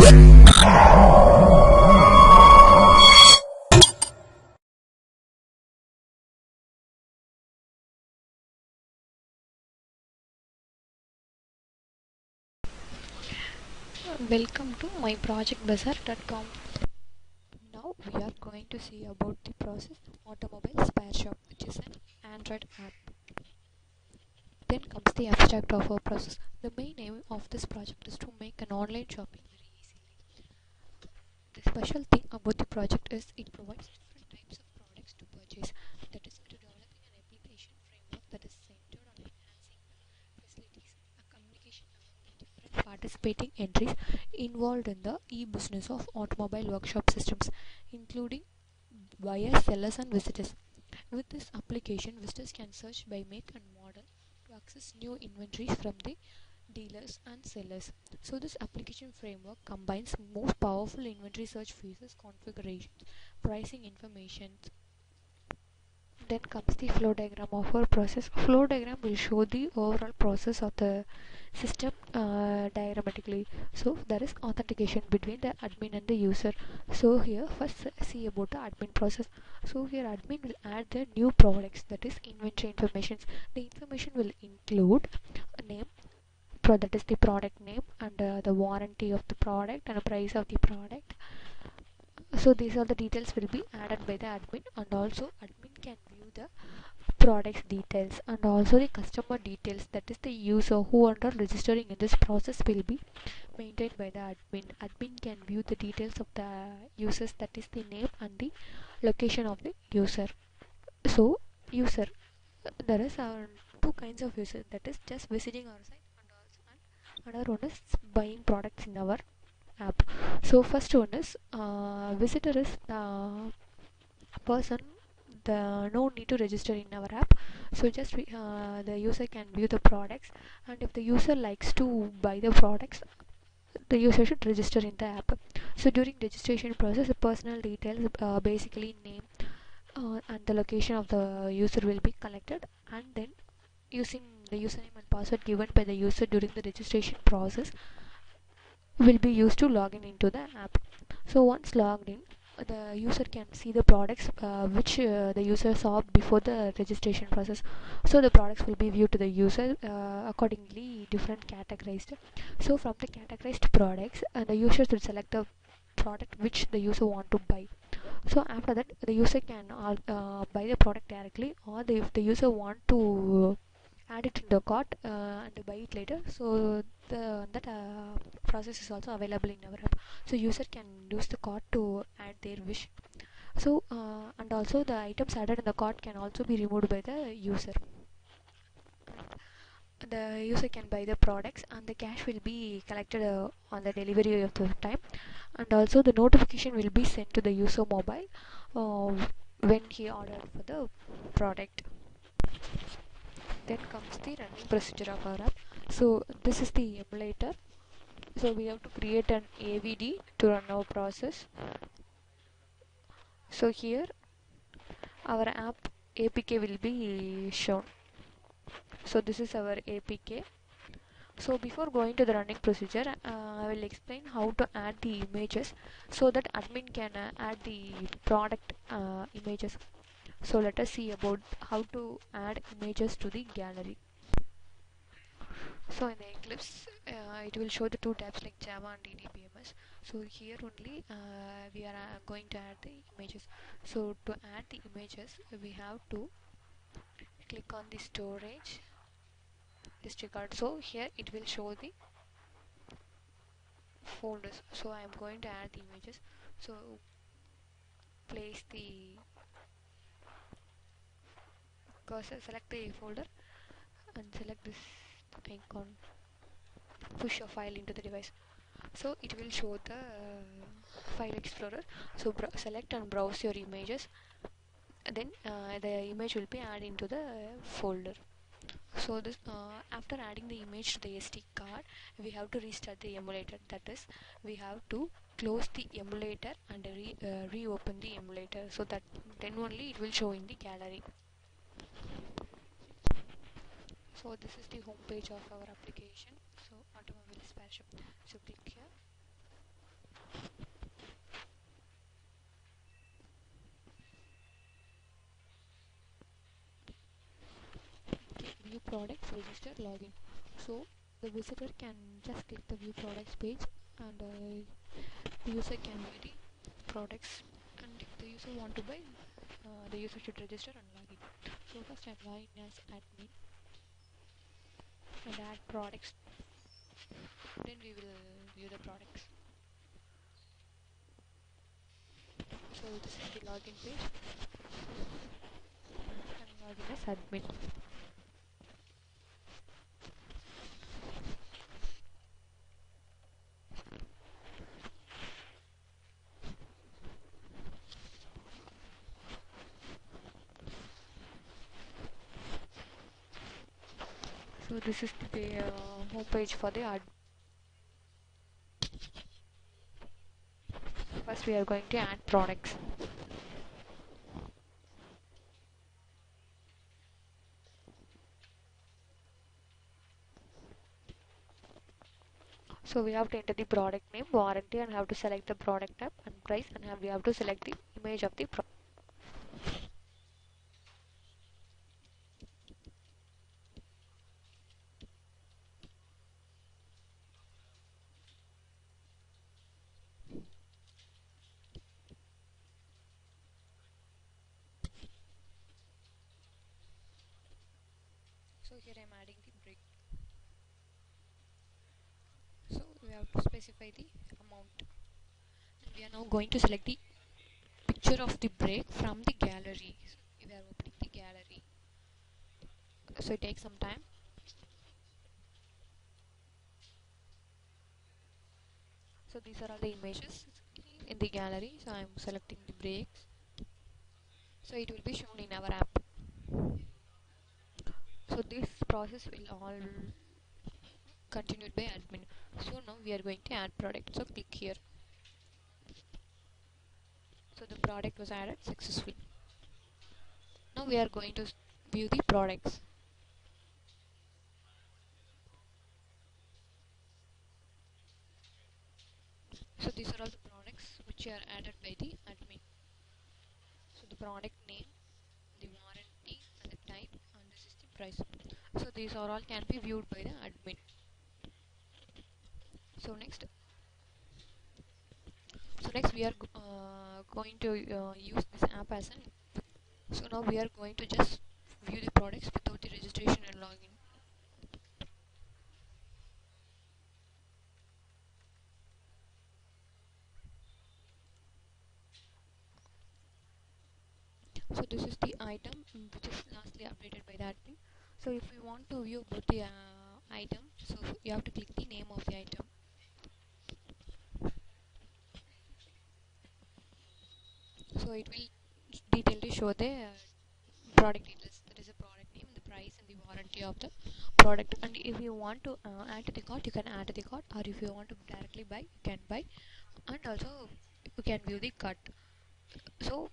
Welcome to myprojectbazaar.com. Now we are going to see about the process automobile spare shop, which is an Android app. Then comes the abstract of our process. The main aim of this project is to make an online shopping very easily. The special thing about the project is it provides different types of products to purchase. That is to developing an application framework that is centered on enhancing the facilities, a communication among the different participating entries involved in the e-business of automobile workshop systems, including buyers, sellers, and visitors. With this application, visitors can search by make and model to access new inventories from the dealers and sellers. So this application framework combines most powerful inventory search features, configurations, pricing information. Then comes the flow diagram of our process. Flow diagram will show the overall process of the system diagrammatically. So there is authentication between the admin and the user. So here first see about the admin process. So here admin will add the new products, that is inventory information. The information will include a name, that is the product name, and the warranty of the product and the price of the product. So these are the details will be added by the admin, and also admin can view the products details and also the customer details, that is the user who under registering in this process will be maintained by the admin can view the details of the users, that is the name and the location of the user. So user, there is two kinds of user, that is just visiting our site, and another one is buying products in our app. So first one is visitor is the person, the no need to register in our app. So just the user can view the products, and if the user likes to buy the products, the user should register in the app. So during registration process, the personal details, basically name and the location of the user will be collected, and then using the username and password given by the user during the registration process will be used to log in into the app. So once logged in, the user can see the products which the user saw before the registration process. So the products will be viewed to the user accordingly different categorized. So from the categorized products, the user should select the product which the user want to buy. So after that, the user can buy the product directly, or if the user want to add it in the cart and buy it later, so that process is also available in our app. So user can use the cart to add their wish. So and also the items added in the cart can also be removed by the user. The user can buy the products, and the cash will be collected on the delivery of the time, and also the notification will be sent to the user mobile when he ordered for the product. Then comes the running procedure of our app. So this is the emulator. So we have to create an AVD to run our process. So here our app APK will be shown. So this is our APK. So before going to the running procedure, I will explain how to add the images so that admin can add the product images. So let us see about how to add images to the gallery. So in the Eclipse, it will show the two tabs like Java and DDBMS. So here only we are going to add the images. So to add the images, we have to click on the storage disregard. So here it will show the folders. So I am going to add the images. So place the cursor, select the folder, and select this icon, push a file into the device. So it will show the file explorer. So select and browse your images, then the image will be added into the folder. So this after adding the image to the SD card, we have to restart the emulator. That is, we have to close the emulator and reopen the emulator, so that then only it will show in the gallery. So this is the home page of our application. So automobile spare shop. So click here. products, register, login. So the visitor can just click the view products page, and the user can view the products. And if the user want to buy, the user should register and login. So first I'm logging as admin and add products. Then we will view the products. So this is the login page. I'm logging as admin. So this is the home page for the ad. First we are going to add products. So we have to enter the product name, warranty, and have to select the product type and price, and we have to select the image of the product. So here I am adding the brick. So we have to specify the amount. And we are now going to select the picture of the brick from the gallery. So we are opening the gallery. So it takes some time. So these are all the images in the gallery. So I am selecting the breaks. So it will be shown in our app. So this process will all continued by admin. So now we are going to add product. So click here. So the product was added successfully. Now we are going to view the products. So these are all the products which are added by the admin. So the product name, the warranty, and the type, and this is the price. So these are all can be viewed by the admin. So next we are going to use this app as an. So now we are going to just view the products without the registration and login. So this is the item which is lastly updated by the admin. So if we want to view about the item, so you have to click the name of the item. So it will detailedly show the product details. That is a product name, the price, and the warranty of the product. And if you want to add to the cart, you can add to the cart, or if you want to directly buy, you can buy, and also you can view the cart. So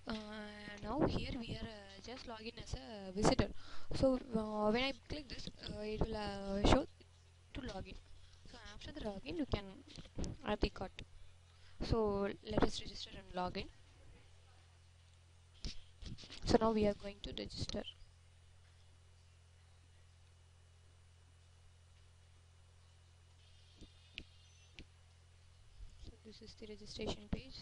now here we are just login as a visitor. So when I click this, it will show to login. So after the login, you can add the cart. So let us register and login. So now we are going to register. So this is the registration page.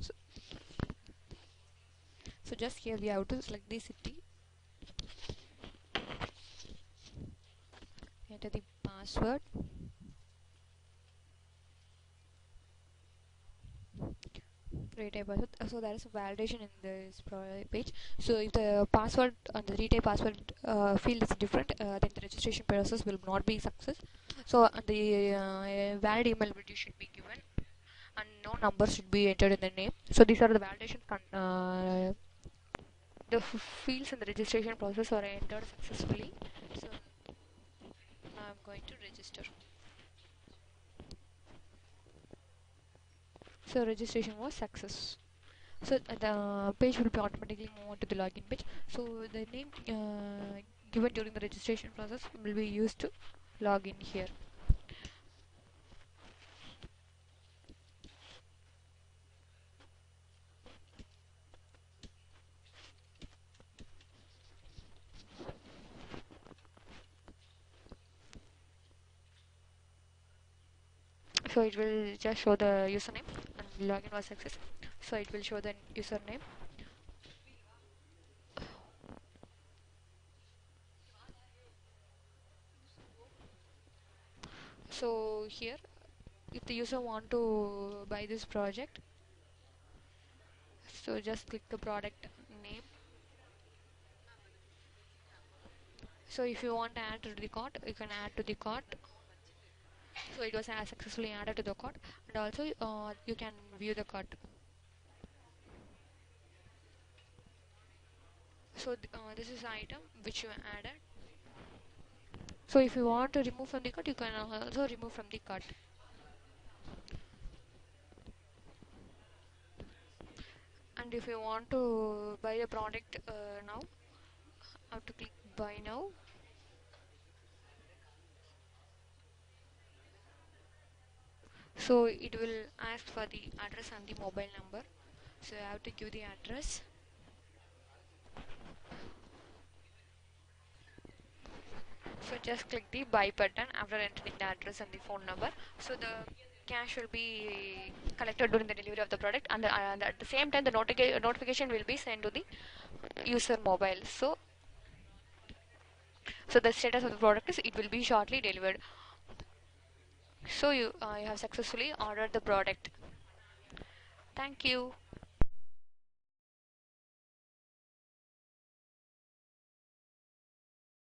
So, so just here we have to select the city, enter the password, retype password. So there is a validation in this page. So if the password and the retype password field is different, then the registration process will not be success. So the valid email address should be given, and no number should be entered in the name. So these are the validation the fields in the registration process are entered successfully. So now I'm going to register. So registration was success. So the page will be automatically moved on to the login page. So the name given during the registration process will be used to log in here. So it will just show the username and login was success. So it will show the username. So here, if the user want to buy this project, so just click the product name. So if you want to add to the cart, you can add to the cart. So it was successfully added to the cart, and also you can view the cart. So this is the item which you added. So if you want to remove from the cart, you can also remove from the cart. And if you want to buy the product now, have to click buy now. So it will ask for the address and the mobile number. So you have to give the address. So just click the buy button after entering the address and the phone number. So the cash will be collected during the delivery of the product, and at the same time the notification will be sent to the user mobile. So the status of the product is it will be shortly delivered. So you have successfully ordered the product. Thank you.